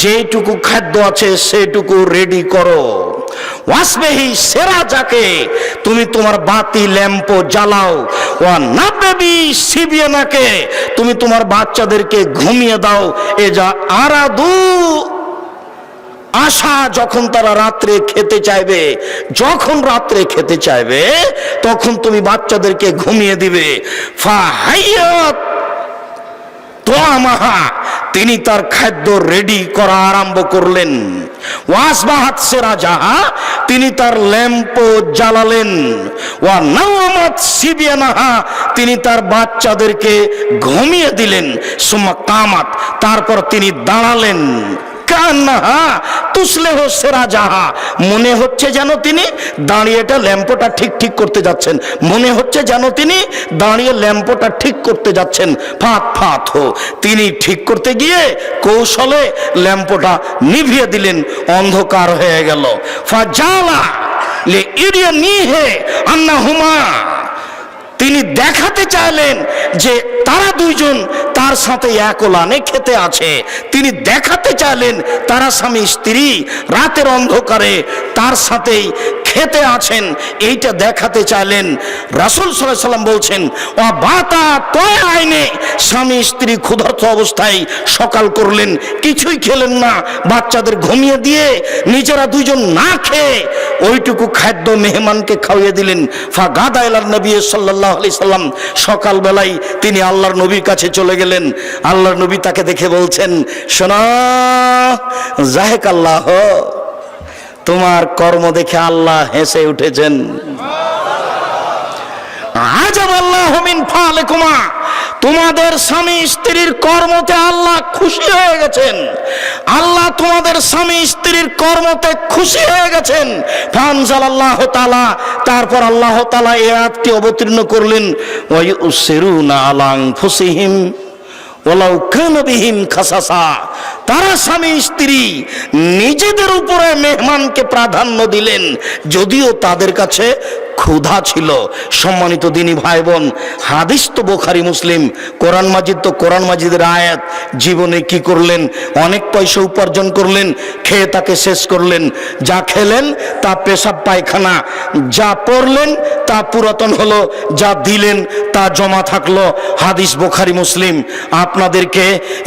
B: যেটুকু খাদ্য আছে সেটুকু রেডি করো। ওয়াসবেহি সেরা যাকে, তুমি তোমার বাতি ল্যাম্প জ্বালাও। ওয়া নাবেবি সিবিয়ানাকে, তুমি তোমার বাচ্চাদেরকে ঘুমিয়ে দাও। এ যা আরাদু, আশা, যখন তারা রাত্রে খেতে চাইবে, যখন রাত্রে খেতে চাইবে তখন তুমি বাচ্চাদেরকে ঘুমিয়ে দিবে। ফাহাইয়াত তোয়ামাহা, তিনি তার খাদ্য রেডি করা আরম্ভ করলেন। ওয়াসবাহাত সেরাজাহা, তিনি তার ল্যাম্প জ্বালালেন। ওয়া নাওমাত সিবিয়ানাহা, তিনি তার বাচ্চাদেরকে ঘুমিয়ে দিলেন। সুম্মা কামাত, তারপর তিনি দাঁড়ালেন। কান্নাহা তুসলেহ সেরাজাহা, মনে হচ্ছে যেন তিনি দাঁড়িয়ে ল্যাম্পটা ঠিক করতে যাচ্ছেন, মনে হচ্ছে যেন তিনি দাঁড়িয়ে ল্যাম্পটা ঠিক করতে যাচ্ছেন। ফাত ফাত হো, তিনি ঠিক করতে গিয়ে কৌশলে ল্যাম্পটা নিভিয়ে দিলেন, অন্ধকার হয়ে গেল। ফাজালা লে ইরিয়া নিহে আন্নাহুমা, তিনি দেখাতে চাইলেন যে তারা দুইজন তার সাথে এক ওলানে খেতে আছে। তিনি দেখাতে চাইলেন তারা স্বামী স্ত্রী রাতের অন্ধকারে তার সাথেই খেতে আছেন, এইটা দেখাতে চাইলেন। রাসূল সাল্লাল্লাহু আলাইহি সাল্লাম বলছেন, ও বাতা তয় আইনে, স্বামী স্ত্রী ক্ষুধার্ত অবস্থায় সকাল করলেন, কিছুই খেলেন না, বাচ্চাদের ঘুমিয়ে দিয়ে নিজেরা দুইজন না খেয়ে ওইটুকু খাদ্য মেহমানকে খাওয়িয়ে দিলেন। ফাগাদা ইলান নবী সাল্লাল্লাহু আলাইহি সাল্লাম, সকালবেলায় তিনি আল্লাহর নবীর কাছে চলে গেলেন। আল্লাহর নবী তাকে দেখে বলছেন, শোনো জাহেক আল্লাহ, তোমার কর্ম দেখে আল্লাহ হেসে উঠেছেন। আজাব আল্লাহু মিন ফালিকুমা, তোমাদের স্বামী স্ত্রীর কর্মতে আল্লাহ খুশি হয়ে গেছেন। আল্লাহ তোমাদের স্বামী স্ত্রীর কর্মতে খুশি হয়ে গেছেন। ফানজালাল্লাহু তাআলা, তারপর আল্লাহ তাআলা এই আয়াতটি অবতীর্ণ করলেন, ওয়া ইউসিরুনা আলা আনফুসিহিম ওয়ালাউ কানা বিহিম খাসাসা, তারা স্বামী স্ত্রী নিজেদের উপরে মেহমানকে প্রাধান্য দিলেন যদিও তাদের কাছে ক্ষুধা ছিল। সম্মানিত দিনী ভাই বোন, হাদিস তো বুখারী মুসলিম, কোরআন মাজিদ তো কোরআন মাজিদের আয়াত। জীবনে কি করলেন? অনেক পয়সা উপার্জন করলেন, খেয়ে তাকে শেষ করলেন। যা খেলেন তা পেশাব পায়খানা, যা পড়লেন তা পুরাতন হলো, যা দিলেন তা জমা থাকলো। হাদিস বুখারী মুসলিম। আপনাদেরকে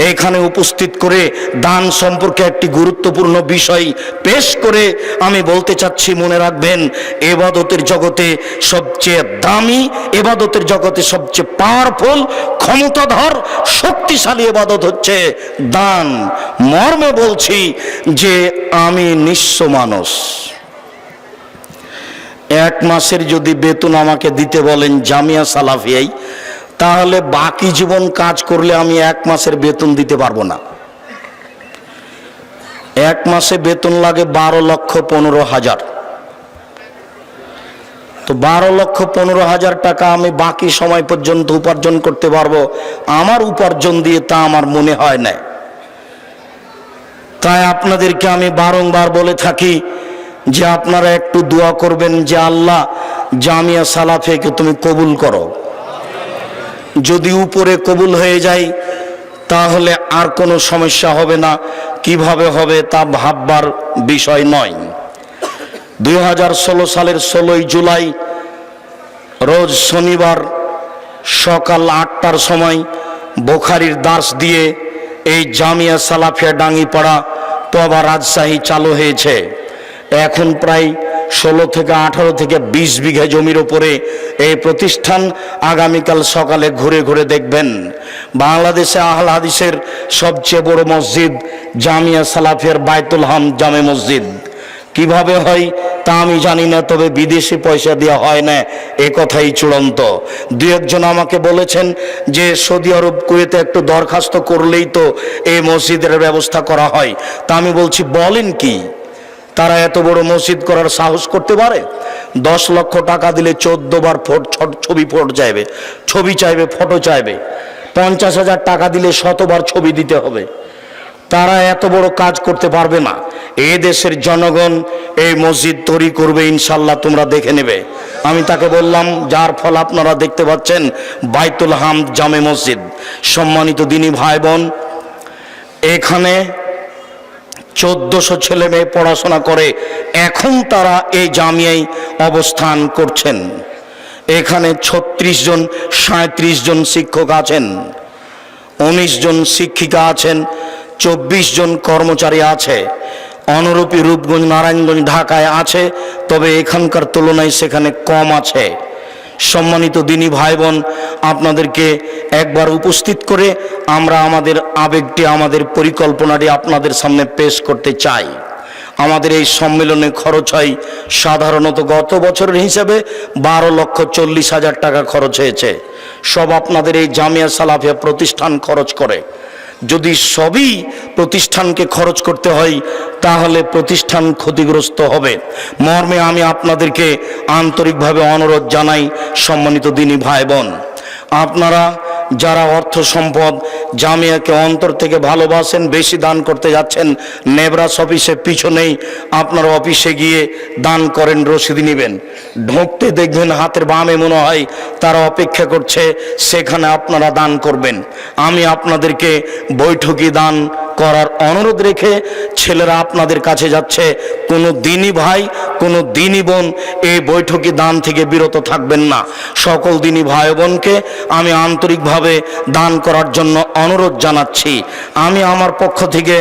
B: এখানে উপস্থিত করে দান সম্পর্কে একটি গুরুত্বপূর্ণ বিষয় পেশ করে আমি বলতে চাচ্ছি, মনে রাখবেন, ইবাদতের জগতে সবচেয়ে দামি, ইবাদতের জগতে সবচেয়ে পাওয়ারফুল, ক্ষমতাধর, শক্তিশালী ইবাদত হচ্ছে দান। মর্মে বলছি যে আমি নিঃস্ব মানুষ, এক মাসের যদি বেতন আমাকে দিতে বলেন জামিয়া সালাফিয়ায়, তাহলে বাকি জীবন কাজ করলে আমি এক মাসের বেতন দিতে পারবো না। এক মাসে বেতন লাগে 12,15,000। তো 12,15,000 টাকা আমি বাকি সময় পর্যন্ত উপার্জন করতে পারবো, আমার উপার্জন দিয়ে তা আমার মনে হয় না। তাই আপনাদেরকে আমি বারংবার বলে থাকি যে আপনারা একটু দোয়া করবেন যে আল্লাহ জামিয়া সালাফিয়াকে তুমি কবুল করো। যদি উপরে কবুল হয়ে যায় তাহলে আর কোনো সমস্যা হবে না। কিভাবে হবে তা ভাববার বিষয় নয়। 2016 সালের 16 জুলাই রোজ শনিবার সকাল 8টার সময় বুখারীর দার্স দিয়ে এই জামিয়া সালাফিয়া ডাঙ্গিপাড়া পবা রাজশাহী চালু হয়েছে। এখন প্রায় 16 থেকে 18 থেকে 20 বিঘা জমির উপরে এই প্রতিষ্ঠান। আগামীকাল সকালে ঘুরে ঘুরে দেখবেন বাংলাদেশে আহলে হাদিসের সবচেয়ে বড় মসজিদ জামিয়া সালাফিয়ার বাইতুল হাম জামে মসজিদ। কিভাবে হয় তা আমি জানি না, তবে বিদেশি পয়সা দেওয়া হয় না এ কথাই চূড়ান্ত। দু একজন আমাকে বলেছেন যে সৌদি আরব কুয়েতে একটু দরখাস্ত করলেই তো এই মসজিদের ব্যবস্থা করা হয়। তা আমি বলছি বলেন কি, তারা এত বড় মসজিদ করার সাহস করতে পারে? 10 লক্ষ টাকা দিলে 14 বার ছবি চাইবে, ফটো চাইবে। 50,000 টাকা দিলে 100 বার ছবি দিতে হবে। তারা এত বড় কাজ করতে পারবে না। এই দেশের জনগণ এই মসজিদ তৈরি করবে ইনশাল্লাহ, তোমরা দেখে নেবে। আমি তাকে বললাম, যার ফল আপনারা দেখতে পাচ্ছেন বাইতুল হামদ জামে মসজিদ। সম্মানিত দিনী ভাই বোন, এখানে 1400 ছেলে মেয়ে পড়াশোনা করে। এখন তারা এই জামিয়ায় অবস্থান করছেন। এখানে 36 জন 37 জন শিক্ষক আছেন, 19 জন শিক্ষিকা আছেন, 24 জন কর্মচারী আছে। অনুরূপী রূপগঞ্জ, নারায়ণগঞ্জ, ঢাকায় আছে, তবে এখানকার তুলনায় সেখানে কম আছে। সম্মানিত দিনী ভাই বোন, আপনাদেরকে একবার উপস্থিত করে আমরা আমাদের আবেগটি, আমাদের পরিকল্পনাটি আপনাদের সামনে পেশ করতে চাই। আমাদের এই সম্মেলনে খরচ হয় সাধারণত গত বছরের হিসাবে 12,40,000 টাকা খরচ হয়েছে। সব আপনাদের এই জামিয়া সালাফিয়া প্রতিষ্ঠান খরচ করে। যদি সবই প্রতিষ্ঠানকে খরচ করতে হয় তাহলে প্রতিষ্ঠান ক্ষতিগ্রস্ত হবে। মর্মে আমি আপনাদেরকে আন্তরিকভাবে অনুরোধ জানাই, সম্মানিত দিনী ভাই বোন, আপনারা যারা অর্থ সম্পদ জামিয়াকে অন্তর থেকে ভালোবাসেন, বেশি দান করতে যাচ্ছেন, নেবরাস অফিসে পিছনেই আপনার অফিসে গিয়ে দান করেন, রসিদ নেবেন। ঢুকতে দেখবেন হাতের বামে মনে হয় তারা অপেক্ষা করছে, সেখানে আপনারা দান করবেন। আমি আপনাদেরকে বৈঠকি দান করার অনুরোধ রেখে ছেলেরা আপনাদের কাছে যাচ্ছে। কোনো দিনী ভাই, কোনো দিনী বোন এই বৈঠকি দান থেকে বিরত থাকবেন না। সকল দিনী ভাই বোনকে আমি আন্তরিকভাবে দান করার জন্য অনুরোধ জানাচ্ছি। আমি আমার পক্ষ থেকে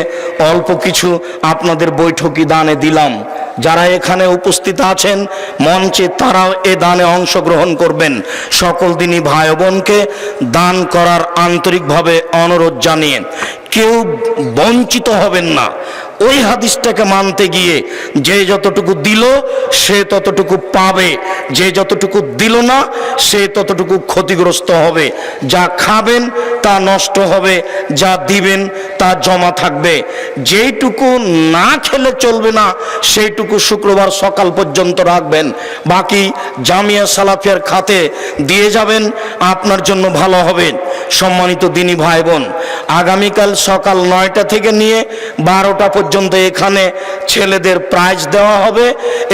B: অল্প কিছু আপনাদের বৈঠকি দানে দিলাম। যারা এখানে উপস্থিত আছেন মঞ্চে, তারাও এ দানে অংশগ্রহণ করবেন। সকল দিনী ভাই বোনকে দান করার আন্তরিকভাবে অনুরোধ জানিয়ে কেউ বঞ্চিত হবেন না। ওই হাদিসটাকে মানতে গিয়ে যে যতটুকু দিল সে ততটুকু পাবে, যে যতটুকু দিল না সে ততটুকু ক্ষতিগ্রস্ত হবে। যা খাবেন তা নষ্ট হবে, যা দিবেন তা জমা থাকবে। যেইটুকু না খেলে চলবে না সেইটুকু শুক্রবার সকাল পর্যন্ত রাখবেন, বাকি জামিয়া সালাফিয়ার খাতে দিয়ে যাবেন, আপনার জন্য ভালো হবে। সম্মানিত দিনী ভাই বোন, আগামীকাল সকাল 9টা থেকে নিয়ে 12টা পর্যন্ত এখানে ছেলেদের প্রাইজ দেওয়া হবে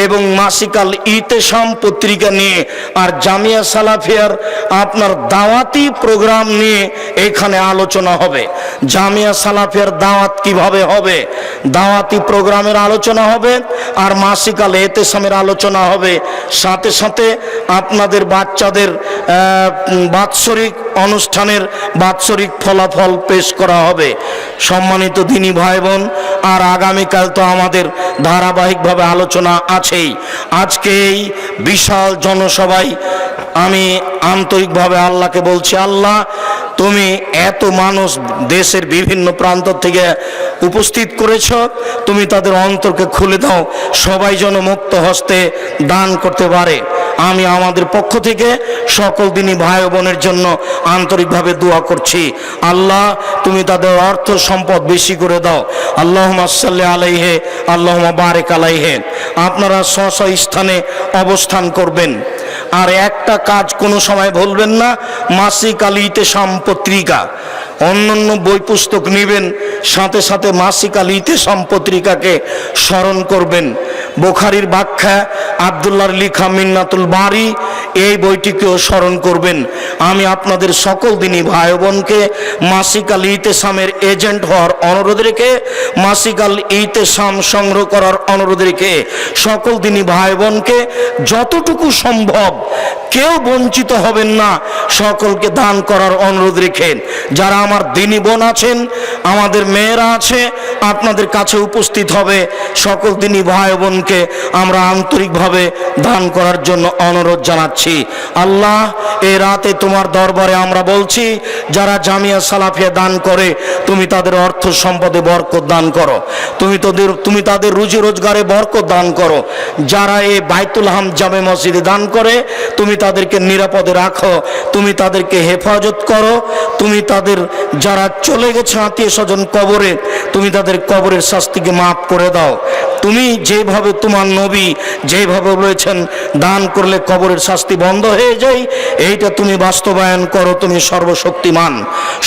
B: এবং মাসিকাল ইতেশাম পত্রিকা নিয়ে আর জামিয়া সালাফিয়ার আপনার দাওয়াতি প্রোগ্রাম নিয়ে এখানে আলোচনা হবে। জামিয়া সালাফিয়ার দাওয়াত কিভাবে হবে, দাওয়াতি প্রোগ্রামের আলোচনা হবে আর মাসিকাল ইতেশামের আলোচনা হবে। সাথে সাথে আপনাদের বাচ্চাদের বাৎসরিক অনুষ্ঠানের বাৎসরিক ফলাফল পেশ করা হবে। সম্মানিত দিনী ভাই বোন, আর আগামীকাল তো আমাদের ধারাবাহিকভাবে আলোচনা আছেই। আজকে এই বিশাল জনসভায় আমি আন্তরিকভাবে আল্লাহকে বলছি, আল্লাহ তুমি এত মানুষ দেশের বিভিন্ন প্রান্ত থেকে উপস্থিত করেছ, তুমি তাদের অন্তরকে খুলে দাও, সবাই যেন মুক্ত হস্তে দান করতে পারে। আমি আমাদের পক্ষ থেকে সকল দিনী ভাই বোনের জন্য আন্তরিকভাবে দোয়া করছি, আল্লাহ তুমি তাদের অর্থ সম্পদ বেশি করে দাও। আল্লাহুম্মা সাল্লি আলাইহি আল্লাহুম্মা বারিক আলাইহি। আপনারা স্ব স্ব স্থানে অবস্থান করবেন। আর একটা কাজ কোনো সময় ভুলবেন না, মাসিক আল ইতেশাম পত্রিকা, অন্যান্য বই পুস্তক নেবেন, সাথে সাথে মাসিক আল ইতেশাম পত্রিকাকে স্মরণ করবেন। বুখারীর ব্যাখ্যা, আব্দুল্লাহর লিখা মিন্নাতুল বারি, এই বইটিকেও স্মরণ করবেন। আমি আপনাদের সকল দিনই ভাই বোনকে মাসিক আল ইতেসামের এজেন্ট হওয়ার অনুরোধ রেখে, মাসিক আল ইতেসাম সংগ্রহ করার অনুরোধ রেখে সকল দিনই ভাই বোনকে যতটুকু সম্ভব, কেউ বঞ্চিত হবেন না, সকলকে দান করার অনুরোধ রেখেন। যারা আমার দিনী বোন আছেন, আমাদের মেয়েরা আছে, আপনাদের কাছে উপস্থিত হবে। সকল দিনী ভাই বোনকে আমরা আন্তরিকভাবে দান করার জন্য অনুরোধ জানাচ্ছি। আল্লাহ, এই রাতে তোমার দরবারে আমরা বলছি, যারা জামিয়া সালাফিয়া দান করে তুমি তাদের অর্থ সম্পদে বরকত দান করো, তুমি তাদের রুজি রোজগারে বরকত দান করো। যারা এই বাইতুল হাম জামে মসজিদে দান করে তুমি তাদেরকে নিরাপদে রাখো, তুমি তাদেরকে হেফাজত করো। তুমি তাদের যারা চলে গেছে আত্মীয় স্বজন কবরে, তুমি তাদের কবরের শাস্তিকে মাফ করে দাও। তুমি যেভাবে তোমার নবী যেভাবে বলেছেন দান করলে কবরের শাস্তি বন্ধ হয়ে যায়, এইটা তুমি বাস্তবায়ন করো, তুমি সর্বশক্তিমান।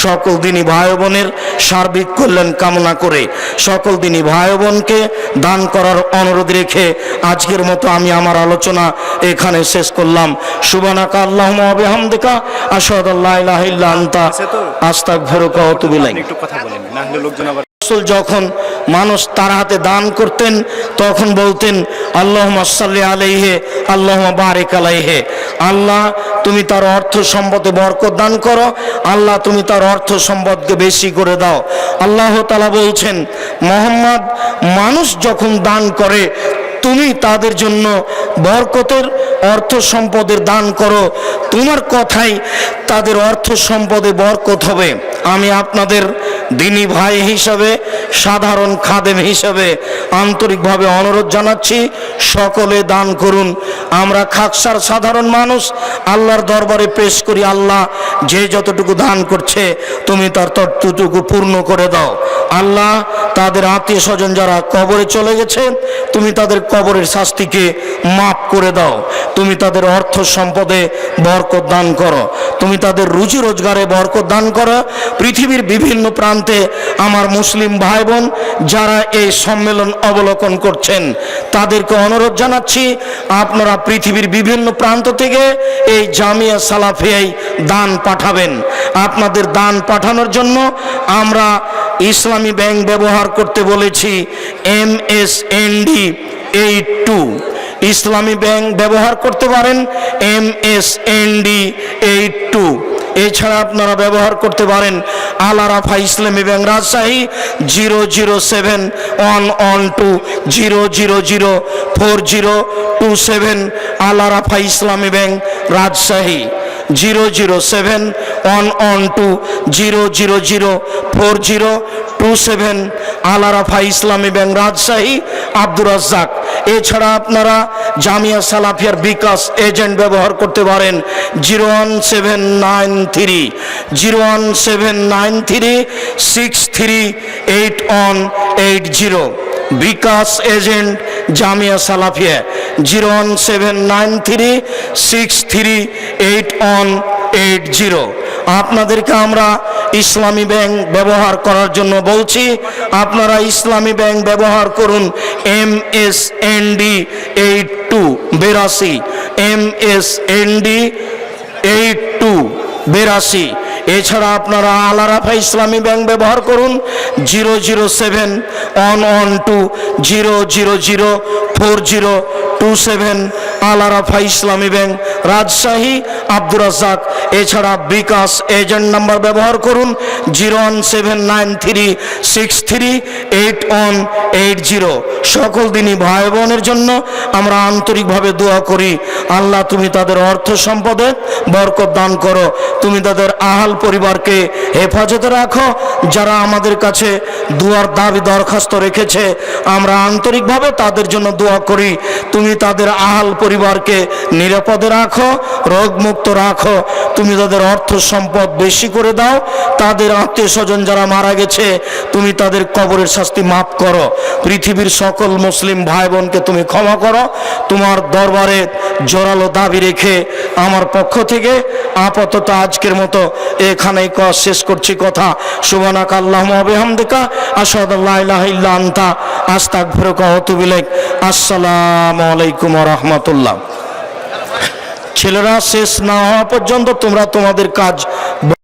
B: সকল দিনই ভাই বোনের সার্বিক কল্যাণ কামনা করে সকল দিনই ভাই বোনকে দান করার অনুরোধ রেখে আজকের মতো আমি আমার আলোচনা এখানে শেষ করলাম। সুবহানাকা আল্লাহুম্মা ওয়া বিহামদিকা আশহাদু আল্লা ইলাহা ইল্লা আনতা আস্তাগফিরুকা ওয়া আতুবু ইলাইক।
C: একটু কথা বলেন, না হলে লোকজন আবার।
B: রাসূল যখন মানুষ তার হাতে দান করতেন তখন বলতেন আল্লাহুম্মা সাল্লি আলাইহি আল্লাহুম্মা বারিক আলাইহি। আল্লাহ, তুমি তার অর্থ সম্পদে বরকত দান করো, আল্লাহ তুমি তার অর্থ সম্পদকে বেশি করে দাও। আল্লাহ তাআলা বলছেন, মুহাম্মদ, মানুষ যখন দান করে তুমি তাদের জন্য বরকতের অর্থ সম্পদের দান করো, তোমার কথাই তাদের অর্থ সম্পদে বরকত হবে। আমি আপনাদের দিনী ভাই হিসাবে, সাধারণ খাদেম হিসাবে আন্তরিকভাবে অনুরোধ জানাচ্ছি, সকলে দান করুন। আমরা খাকসার সাধারণ মানুষ, আল্লাহর দরবারে পেশ করি, আল্লাহ যে যতটুকু দান করছে তুমি তার ততটুকু পূর্ণ করে দাও। আল্লাহ, তাদের আত্মীয় স্বজন যারা কবরে চলে গেছে তুমি তাদের কবরের শাস্তিকে মাফ করে দাও। তুমি তাদের অর্থ সম্পদে বরকত দান করো, তুমি তাদের রুজি রোজগারে বরকত দান করো। পৃথিবীর বিভিন্ন প্রান্তে আমার মুসলিম ভাই বোন যারা এই সম্মেলন অবলোকন করছেন তাদেরকে অনুরোধ জানাচ্ছি, আপনারা পৃথিবীর বিভিন্ন প্রান্ত থেকে এই জামিয়া সালাফিয়ায় দান পাঠাবেন। আপনাদের দান পাঠানোর জন্য আমরা ইসলামী ব্যাংক ব্যবহার করতে বলেছি, MSND 82। ইসলামী ব্যাংক ব্যবহার করতে পারেন MSND 82। এছাড়া আপনারা ব্যবহার করতে পারেন আল আরাফা ইসলামী ব্যাংক রাজশাহী 0071120004027। আল আরাফা ইসলামী ব্যাংক রাজশাহী 0071120004027। আল আরাফা ইসলামী ব্যাংক রাজশাহী আব্দুর রাজ্জাক। এছাড়া আপনারা জামিয়া সালাফিয়ার বিকাশ এজেন্ট ব্যবহার করতে পারেন 01793638180। বিকাশ এজেন্ট জামিয়া সালাফিয়া 01793638180। আপনাদেরকে আমরা ইসলামী ব্যাংক ব্যবহার করার জন্য বলছি, আপনারা ইসলামী ব্যাংক ব্যবহার করুন MSND 8282, MSND 8282। এছাড়া আপনারা আল আরাফা ইসলামী ব্যাংক ব্যবহার করুন 0071120004027। আল আরাফা ইসলামী ব্যাংক রাজশাহী আব্দুর রাজ্জাক। এছাড়া বিকাশ এজেন্ট নাম্বার ব্যবহার করুন 01793638180। সকল দিনই ভাই বোনের জন্য আমরা আন্তরিকভাবে দোয়া করি, আল্লাহ তুমি তাদের অর্থ সম্পদে বরকত দান করো, তুমি তাদের আহাল পরিবারকে হেফাজতে রাখো। যারা আমাদের কাছে দুয়ার দাবি দরখাস্ত রেখেছে আমরা আন্তরিকভাবে তাদের জন্য দোয়া করি, তুমি তাদের আহাল পরিবারকে নিরাপদে রাখো, রোগমুক্ত রাখো, তুমি তাদের অর্থ সম্পদ বেশি করে দাও। তাদের আত্মীয় স্বজন যারা মারা গেছে তুমি তাদের কবরের শাস্তি মাফ করো। পৃথিবীর সকল মুসলিম ভাই বোনকে তুমি ক্ষমা করো। তোমার দরবারে জোরালো দাবি রেখে আমার পক্ষ থেকে আপাতত আজকের মতো এখানেই শেষ করছি কথা। সুবহানাকা আল্লাহুম্মা ওয়া বিহামদিকা আশহাদু আল্লা ইলাহা ইল্লা আনতা আস্তাগফিরুকা ওয়া আতুবু ইলাইক। আসসালামু আলাইকুম ওয়া রাহমাতুল্লাহ। ছেলেরা শেষ না হওয়া পর্যন্ত তোমরা তোমাদের কাজ